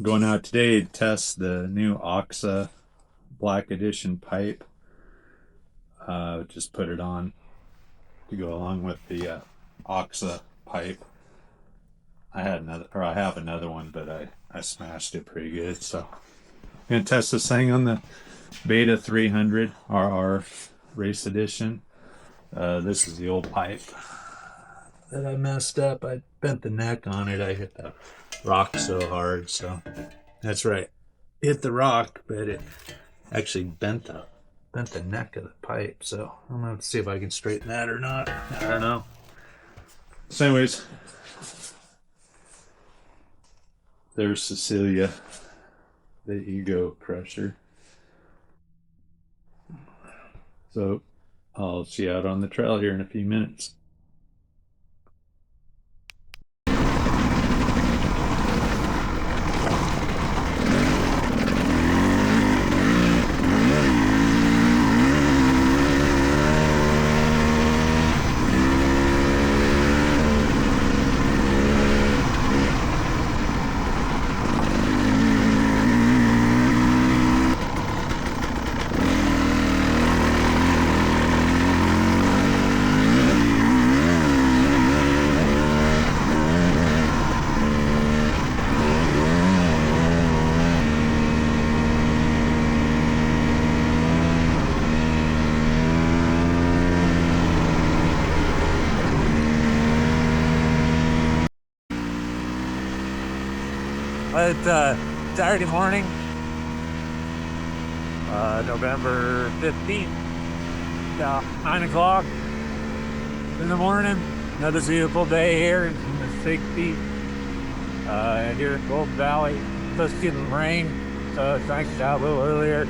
Going out today to test the new OXA Black Edition pipe. Just put it on to go along with the OXA pipe. I have another one, but I smashed it pretty good. So I'm gonna test this thing on the Beta 300 RR Race Edition. This is the old pipe that I messed up. I bent the neck on it. I hit the rock so hard. So that's right. Hit the rock, but it actually bent the neck of the pipe. So I'm gonna see if I can straighten that or not. I don't know. So, anyways, there's Cecilia, the ego crusher. So I'll see you out on the trail here in a few minutes. It's Saturday morning, November 15th, 9 o'clock in the morning. Another beautiful day here in the 60s here in Golden Valley. Supposed to get some rain, so it's nice to out a little earlier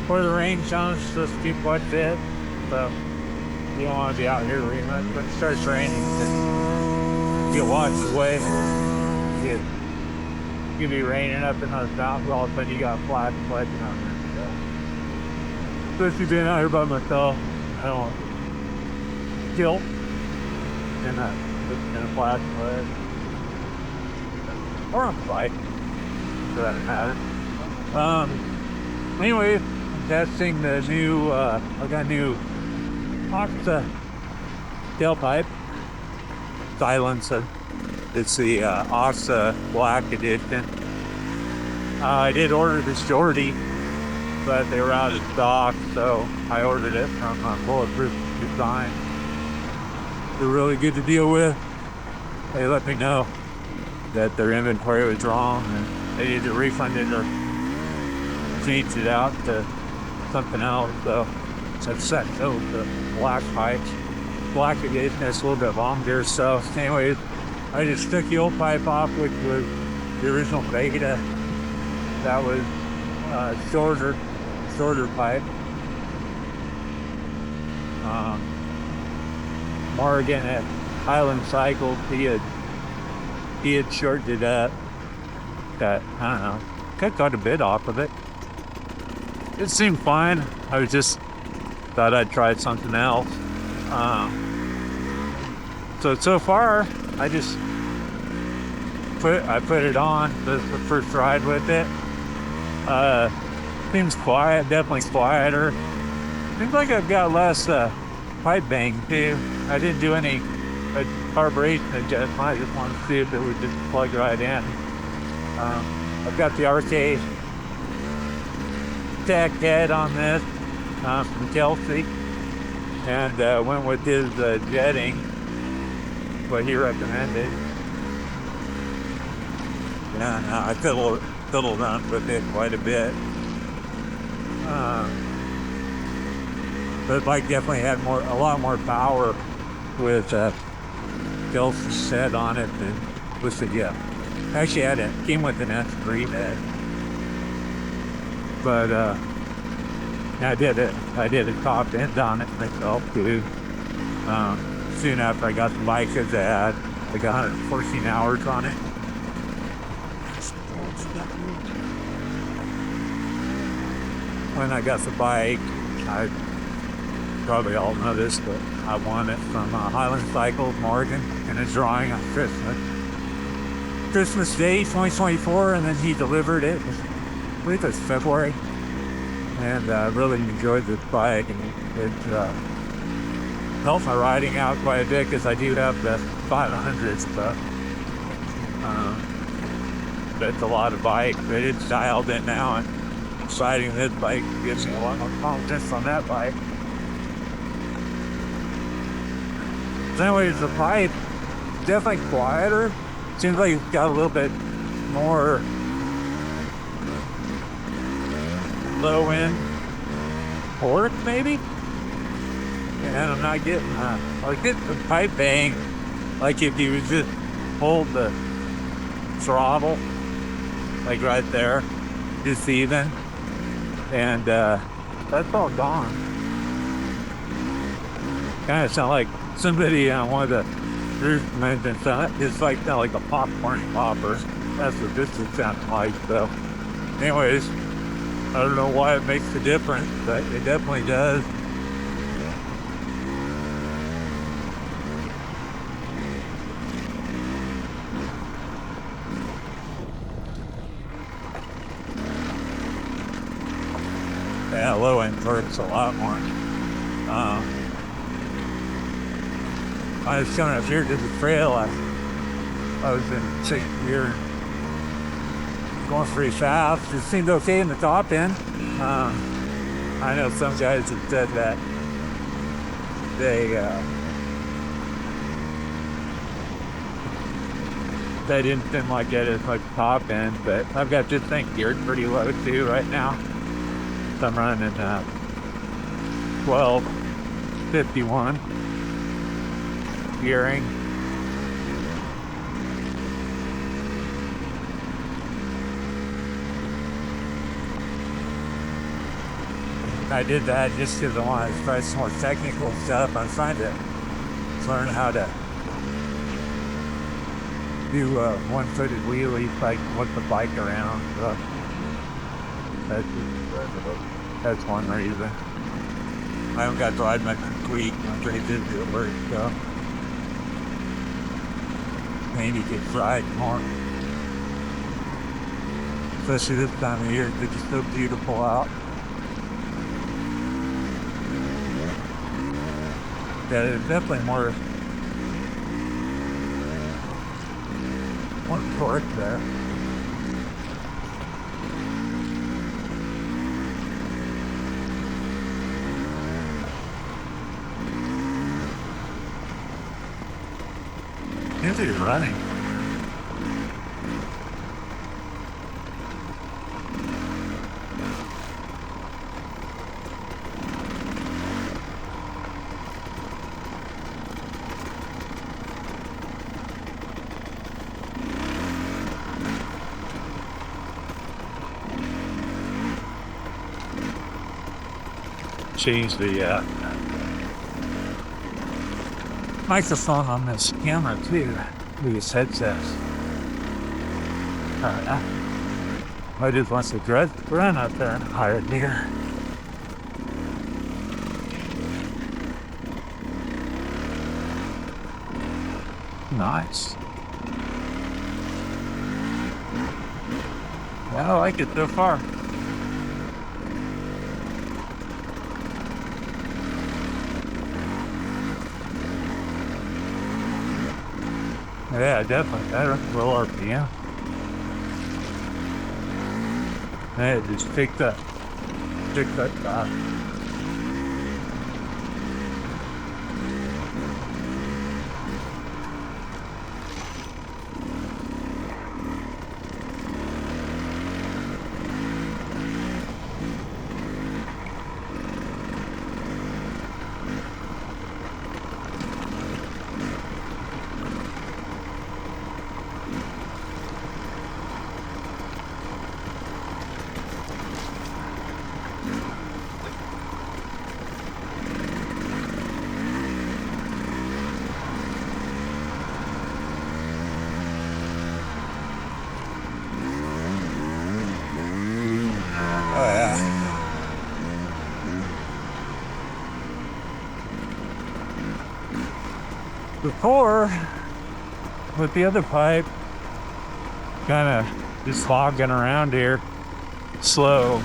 before the rain comes. Supposed to be quite a bit, so you don't want to be out here very much. When it starts raining, then get washed away. You be raining up in the south, all of a sudden you got flash flooding out there. So, especially being out here by myself, I don't want to kill in a flash flood. Or on a bike, for that matter. Anyway, I'm testing the new, I got a new OXA tailpipe silencer. It's the OXA Black Edition. I did order the shorty, but they were out of stock, so I ordered it from Bulletproof Design. They're really good to deal with. They let me know that their inventory was wrong and they either refunded or changed it out to something else. So I've set those the black pipes. Black Edition is a little bit longer. So anyways, I just took the old pipe off, which was the original Beta. That was shorter pipe. Morgan at Highland Cycles, he had shortened it up. That, I don't know, cut quite a bit off of it. It seemed fine. I was just thought I'd try something else. So far, I put it on. This is the first ride with it. Seems quiet, definitely quieter. Seems like I've got less pipe bang too. I didn't do any carburation adjustment. I just wanted to see if it would just plug right in. I've got the RK tech head on this from Kelsey, and went with his jetting, what he recommended. Yeah, no, I fiddled around with it quite a bit. But the bike definitely had a lot more power with Kelsey's head on it than with the Jeff. Actually, came with an S3 head, but I did a top end on it myself too. Soon after I got the bike, because I got 114 hours on it. When I got the bike, I probably all know this, but I won it from Highland Cycles, Morgan, in a drawing on Christmas. Christmas Day 2024, and then he delivered it. I believe it was February. And I really enjoyed this bike, and it helped my riding out quite a bit because I do have the 500s, but it's a lot of bike, but it's dialed in now, and riding this bike gives me a lot more confidence on that bike. So anyways, the pipe, definitely quieter. Seems like it's got a little bit more low end torque, maybe. And I'm not getting like the pipe bang, like if you just hold the throttle, like right there, just even, and that's all gone. Kind of sound like somebody on one of the roof mentioned something. It's like kind of like a popcorn popper. That's what this is sounding like. So, anyways, I don't know why it makes a difference, but it definitely does. Yeah, low end torque's a lot more. I was coming up here to the trail. I was in second gear, going pretty fast. It seemed okay in the top end. I know some guys have said that they didn't like it as much top end, but I've got this thing geared pretty low too right now. So I'm running 1251 gearing. I did that just because I wanted to try some more technical stuff. I'm trying to learn how to do one-footed wheelies, like with the bike around. So that's one reason. I haven't got to ride my tweak. I'm pretty busy at work, so maybe get ride more. Especially this time of year, it's just so beautiful out. Yeah, there's definitely more torque there. Is it running? Change the microphone on this camera too. These headsets. I just want to run out there in higher gear. Nice. Yeah, I like it so far. Yeah, definitely better. Low RPM. Yeah, just picked up. Before, with the other pipe, kind of just slogging around here, slow.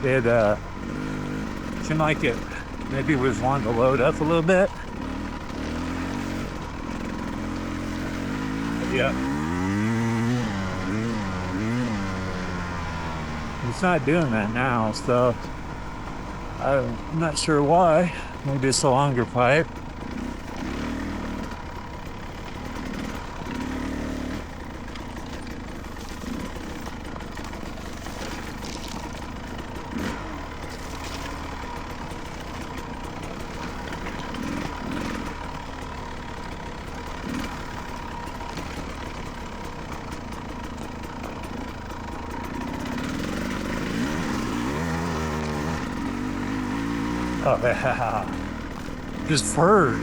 It seemed like it maybe was wanting to load up a little bit. Yeah. It's not doing that now, so I'm not sure why. Maybe it's a longer pipe. Oh yeah, just fur.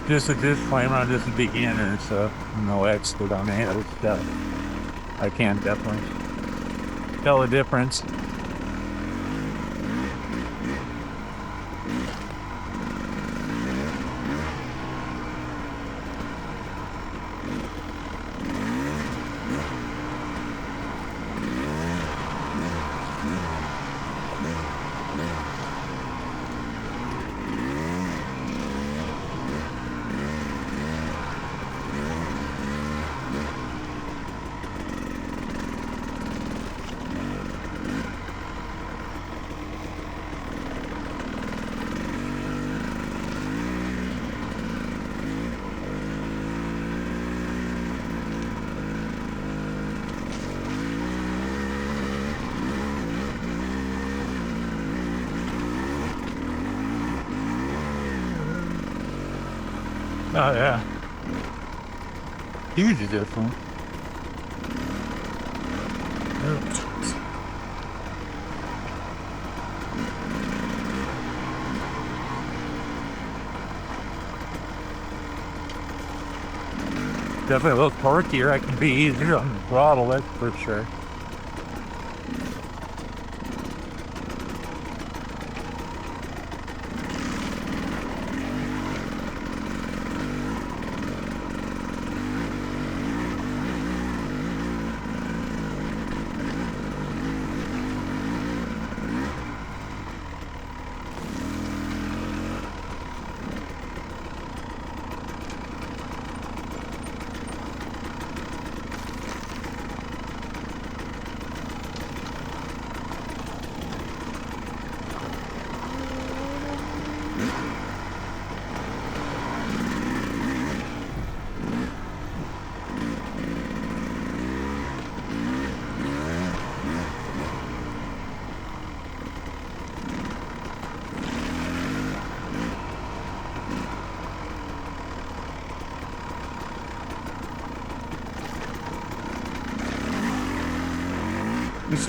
Just a disclaimer, I'm just a beginner, so no expert on any of this stuff. I can definitely tell the difference. Oh yeah, huge difference. Definitely a little torquier. I can be easier on the throttle, that's for sure.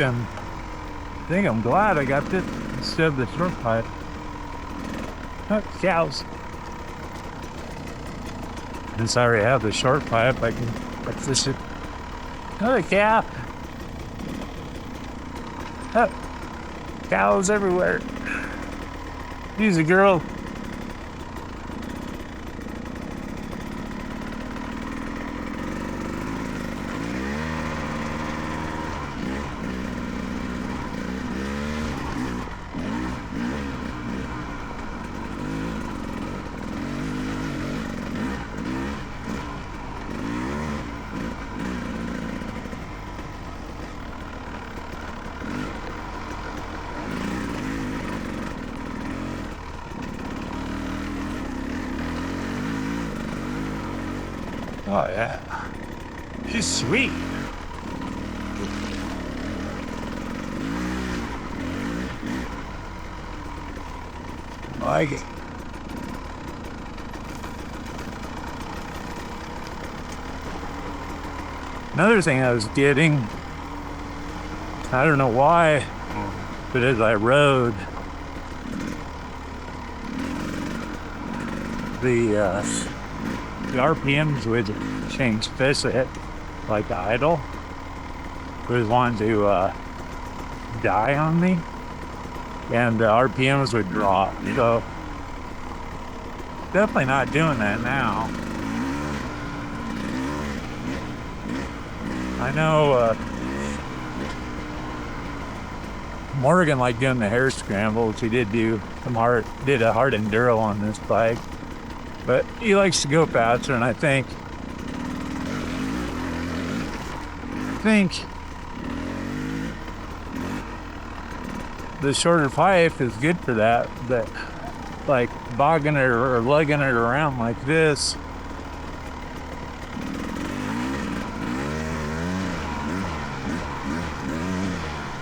I think I'm glad I got this instead of the short pipe. Oh, cows. Since I already have the short pipe, I can fish it. Another cow. Oh, cows everywhere. She's a girl. Oh yeah, she's sweet. I like it. Another thing I was getting, I don't know why, but as I rode, the RPMs would change. Especially like idle. It was wanting to die on me, and the RPMs would drop. So definitely not doing that now. I know Morgan liked doing the hair scrambles. He did a hard enduro on this bike, but he likes to go faster, and I think the shorter pipe is good for that. But like bogging it or lugging it around like this,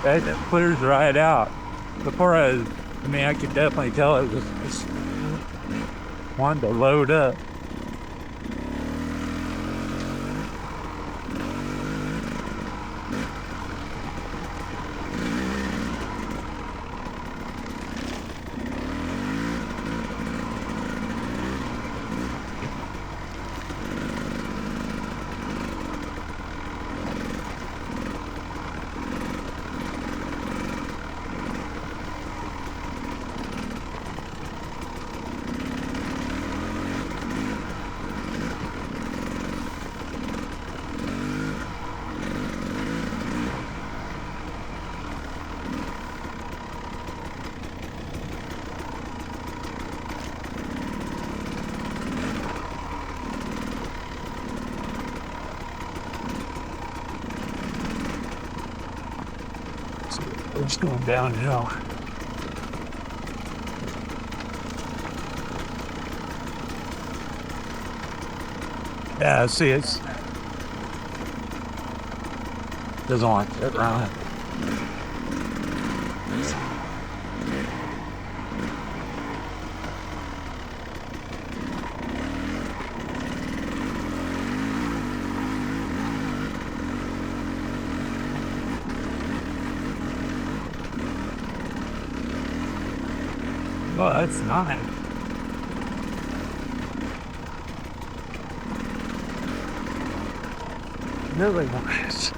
that clears right out. Before I could definitely tell it was just wanting to load up. It's going downhill. Yeah, see, it doesn't want to run. Oh, that's nice. Really nice.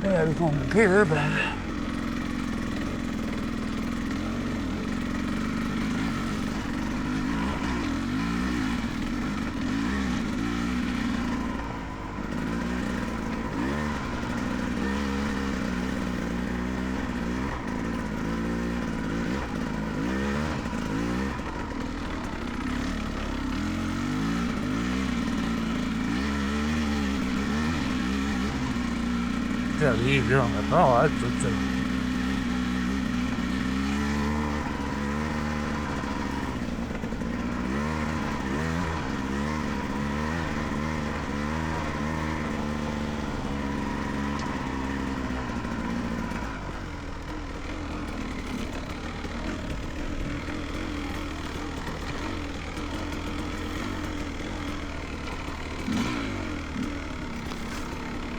Yeah, it was on the pier, but yeah, easier on the thaw. That's what's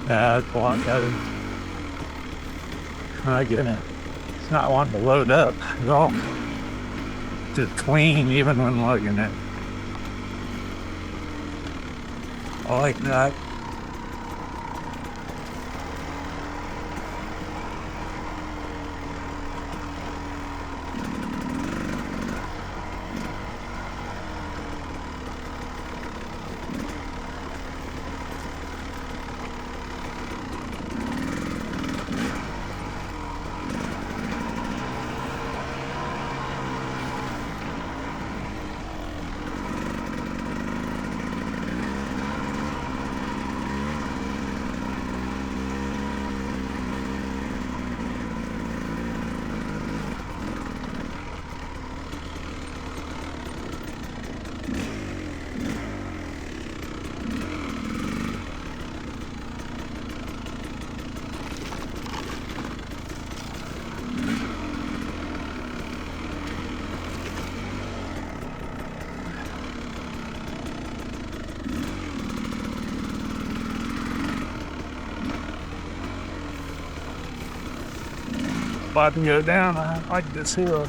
yeah, that's a lot better. I get it. It's not wanting to load up at all. Just clean even when lugging it. I like that. About to go down. I like this hill.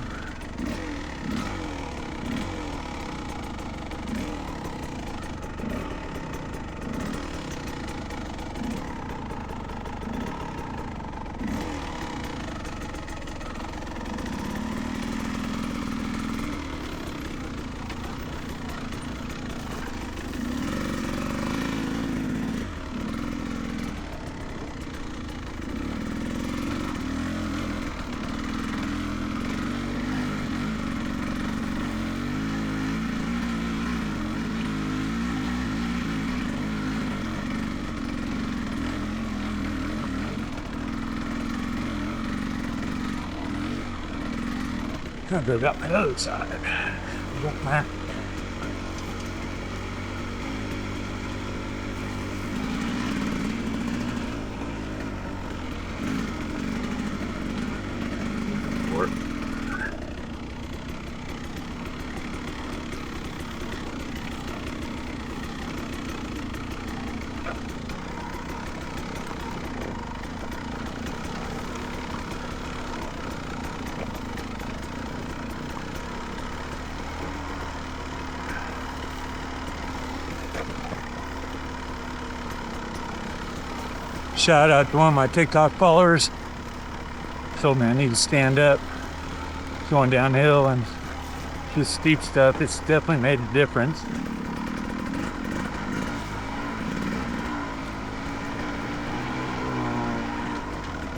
I go up the other side. Got my work. Shout out to one of my TikTok followers. Told me I need to stand up. Going downhill and just steep stuff. It's definitely made a difference.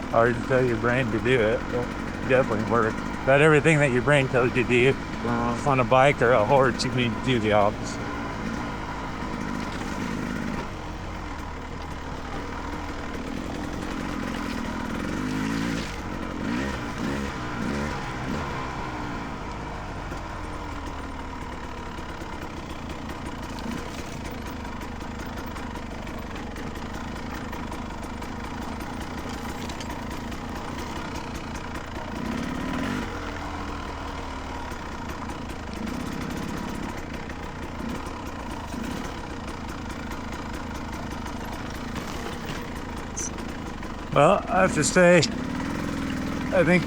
Hard to tell your brain to do it, but it definitely works. About everything that your brain tells you to do on a bike or a horse, you need to do the opposite. Well, I have to say, I think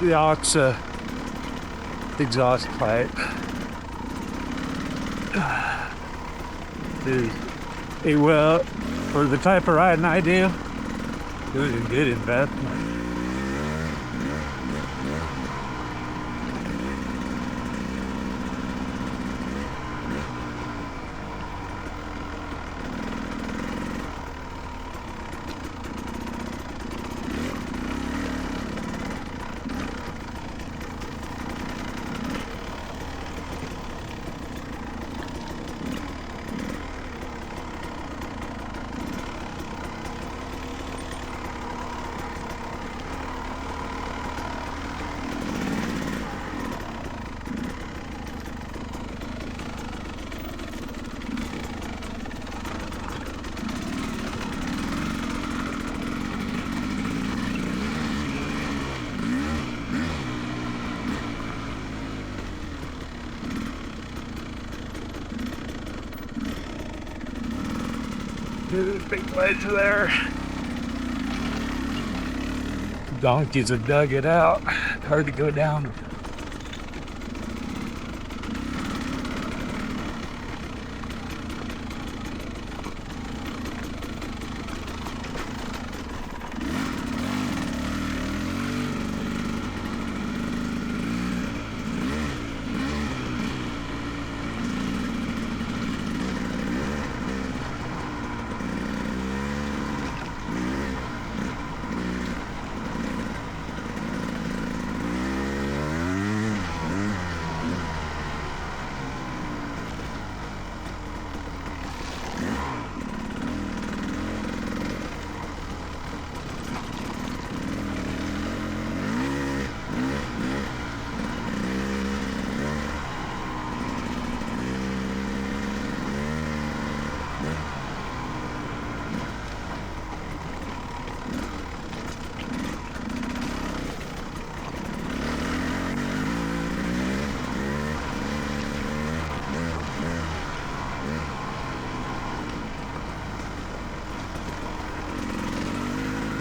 the OXA exhaust pipe is for the type of riding I do, it was a good investment. There's a big ledge there. Donkeys have dug it out. Hard to go down.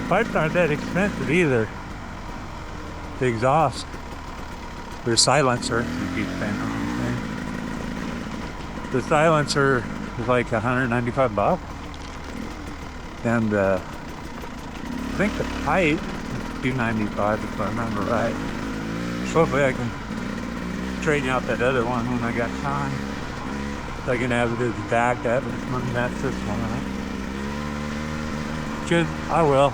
Pipes aren't that expensive either. The exhaust, the silencer, you keep saying the wrong thing. The silencer is like $195, and I think the pipe is $295 if I remember right. So hopefully I can trade you out that other one when I got time. So I can have it as a backup and that's this one, right? Good, I will.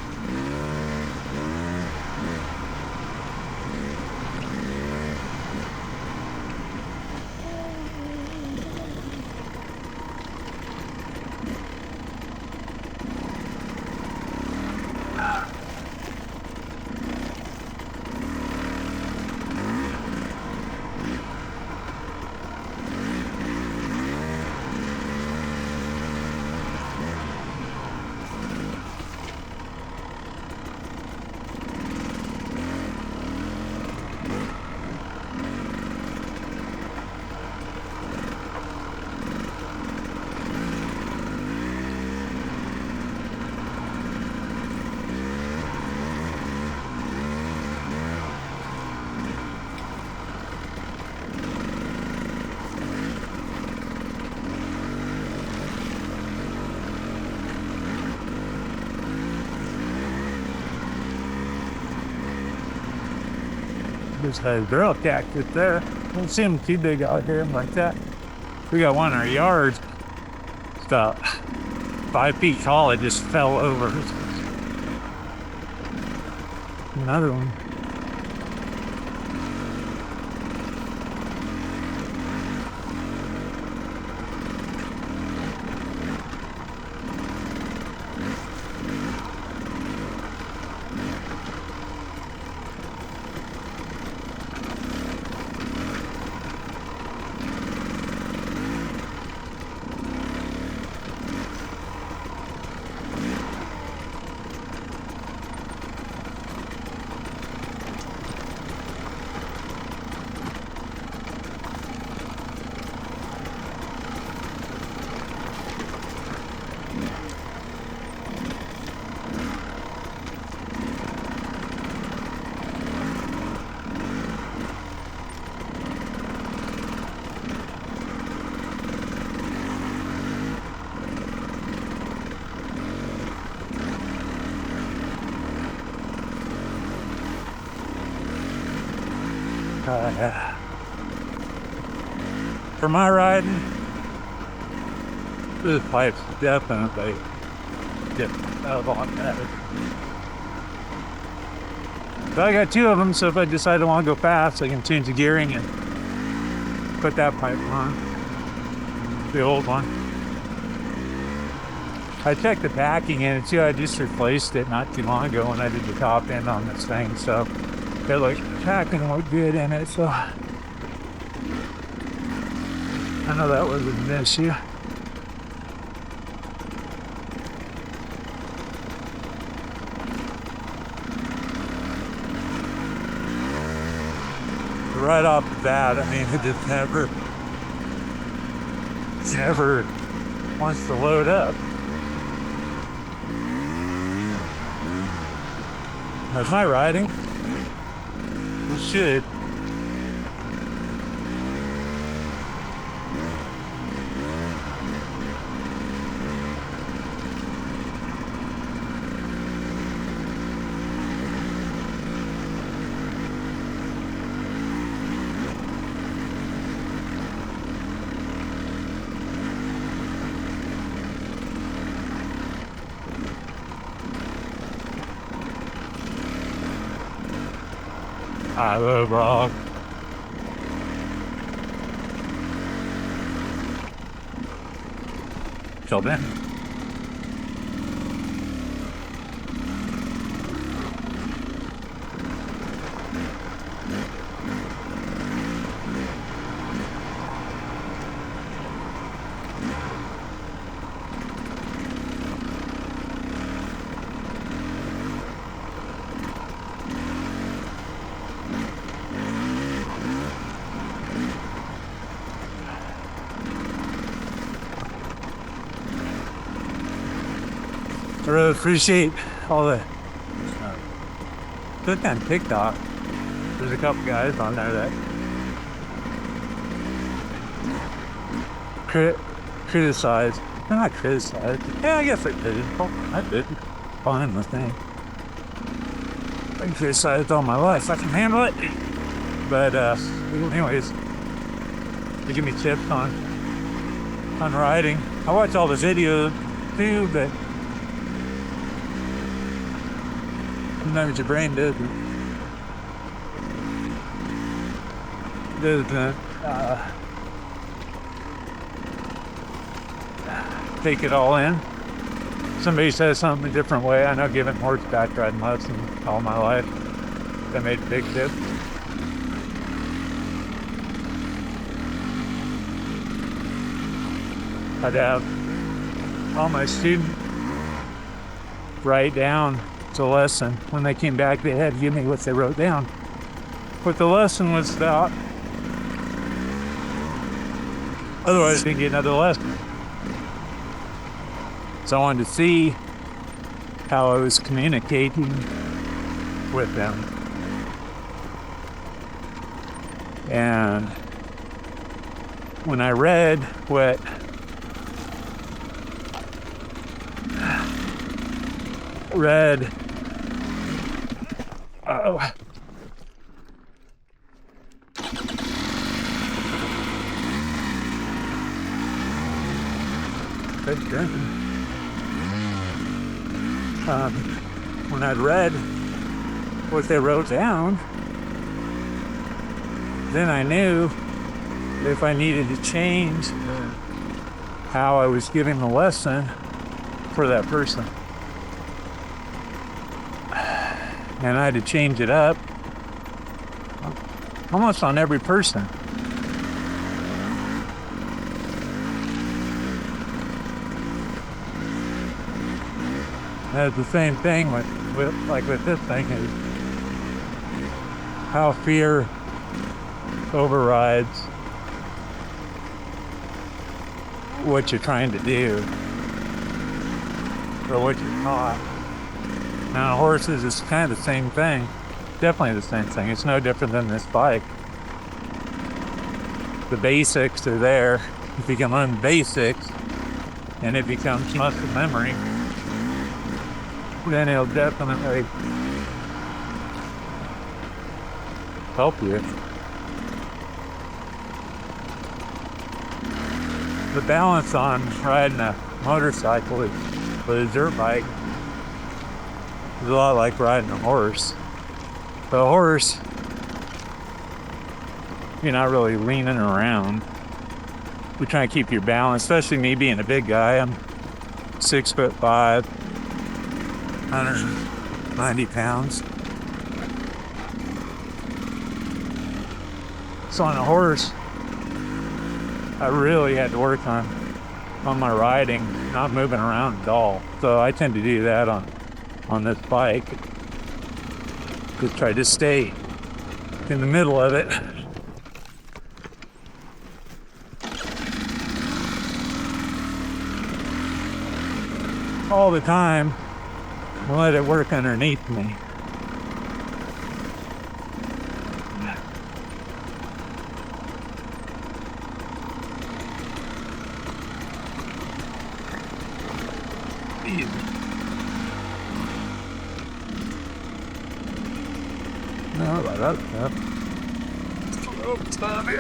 There's a girl cactus there. Don't see them too big out here like that. We got one in our yard. It's about 5 feet tall. It just fell over. Another one. For my riding, this pipe's definitely different out of all that. But I got 2 of them, so if I decide I want to go fast, I can change the gearing and put that pipe on, the old one. I checked the packing in it too. I just replaced it not too long ago when I did the top end on this thing, so it looked packing looked good in it. So I know that was an issue. Right off the bat, I mean, it just never wants to load up. That's my riding. It should. I love rock. Till then. I really appreciate all the Look on TikTok. There's a couple guys on there that criticize. Not criticize. Yeah, I guess I did. I did. Fine with me. I criticized all my life. I can handle it. But anyways, they give me tips on riding. I watch all the videos too, but sometimes your brain doesn't take it all in. Somebody says something a different way. I know giving horseback riding lessons all my life, that made a big difference. I'd have all my students write down the lesson. When they came back, they had to give me what they wrote down. What the lesson was about. Otherwise, I didn't get another lesson. So I wanted to see how I was communicating with them. And when I read what when I'd read what they wrote down, then I knew if I needed to change how I was giving the lesson for that person. And I had to change it up almost on every person. That's the same thing with this thing, is how fear overrides what you're trying to do or what you're taught. Now, horses is kind of the same thing. Definitely the same thing. It's no different than this bike. The basics are there. If you can learn basics and it becomes muscle memory, then it'll definitely help you. The balance on riding a motorcycle with a dirt bike is a lot like riding a horse. The horse, you're not really leaning around. We try to keep your balance, especially me being a big guy. I'm 6'5", 190 pounds. So on a horse, I really had to work on my riding, not moving around at all. So I tend to do that on this bike. Just try to stay in the middle of it. All the time, and let it work underneath me. No, like that stuff. Oh, stop it.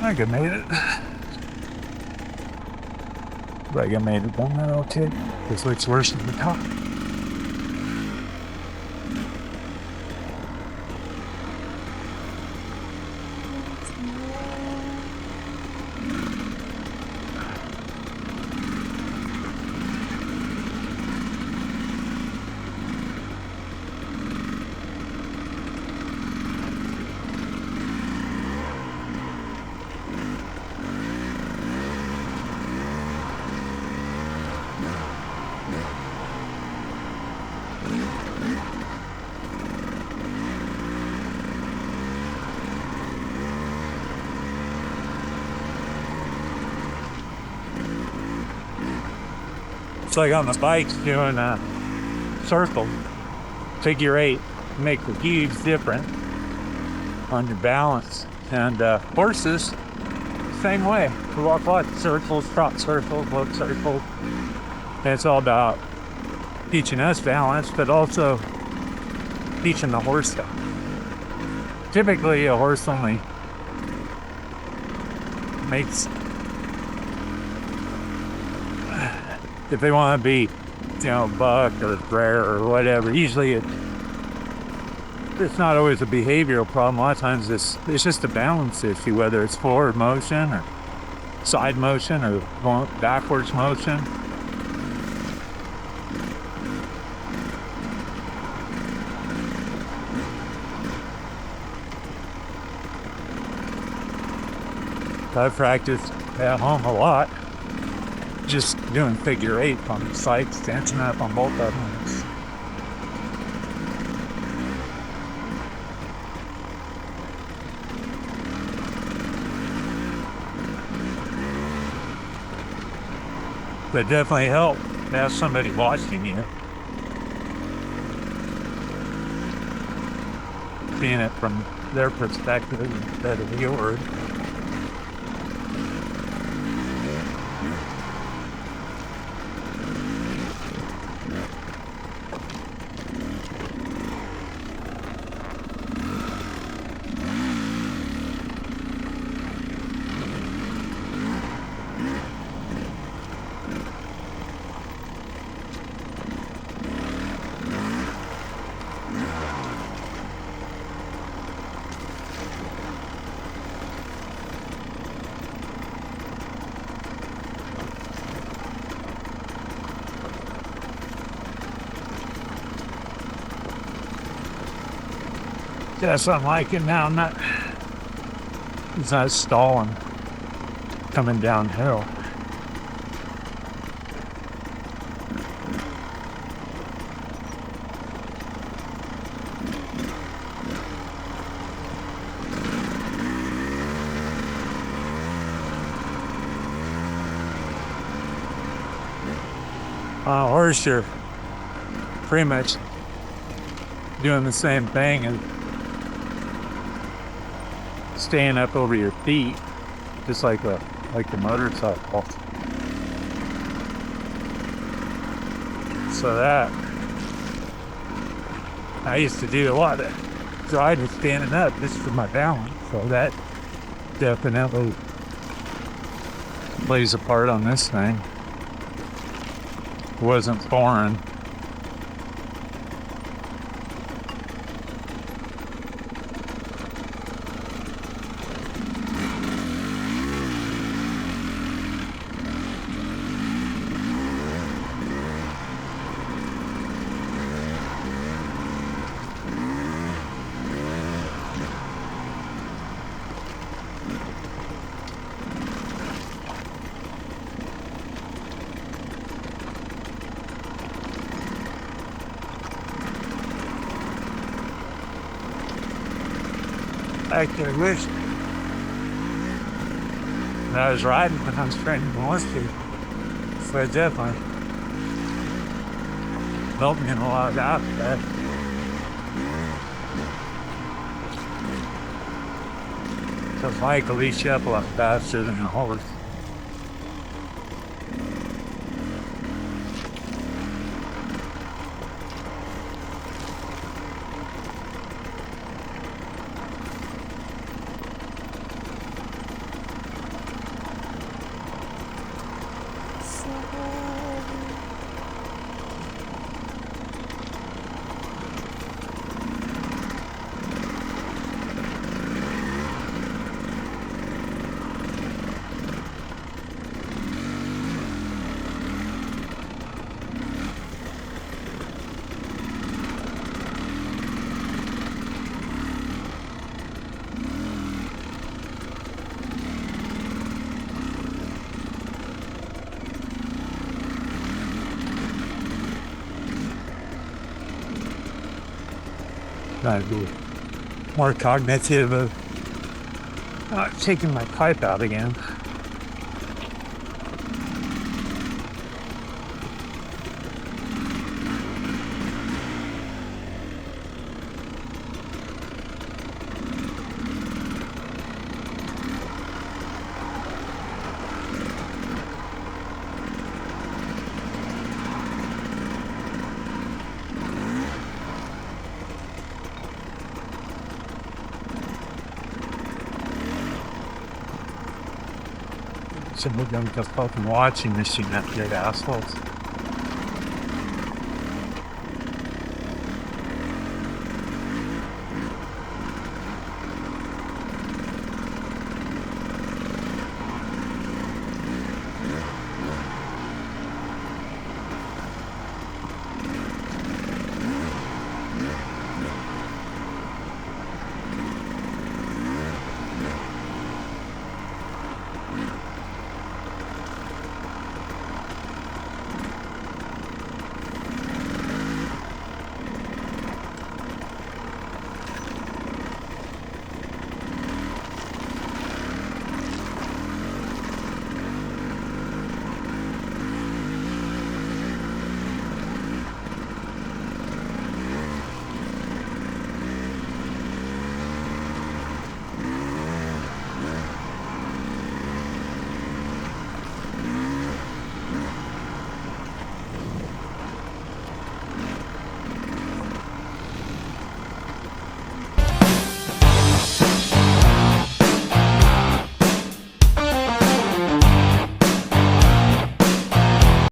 I think I made it. Like I made it on that okay. This looks worse than the top. It's like on the bikes doing a circle, figure eight, make a huge difference on your balance. And horses, same way. We walk lots of circles, trot circles, walk circles. And it's all about teaching us balance, but also teaching the horse stuff. Typically, a horse only makes, if they want to be, buck or rare or whatever, usually it's not always a behavioral problem. A lot of times it's just a balance issue, whether it's forward motion or side motion or backwards motion. I've practiced at home a lot, just doing figure eight on the sights, dancing up on both of them. But definitely help to have somebody watching you, seeing it from their perspective instead of yours. That's what I'm liking now. It's not stalling coming downhill. On a horse, you're pretty much doing the same thing and staying up over your feet, just like the motorcycle. So that I used to do a lot of driving standing up just for my balance. So that definitely plays a part on this thing. It wasn't foreign. I wish that I was riding when I was training horse to. So it definitely helped me in a lot of aspects. So Mike will leash you up a lot faster than a horse. Trying to be more cognitive of not taking my pipe out again. Some of them just fucking watching this shit, not good assholes.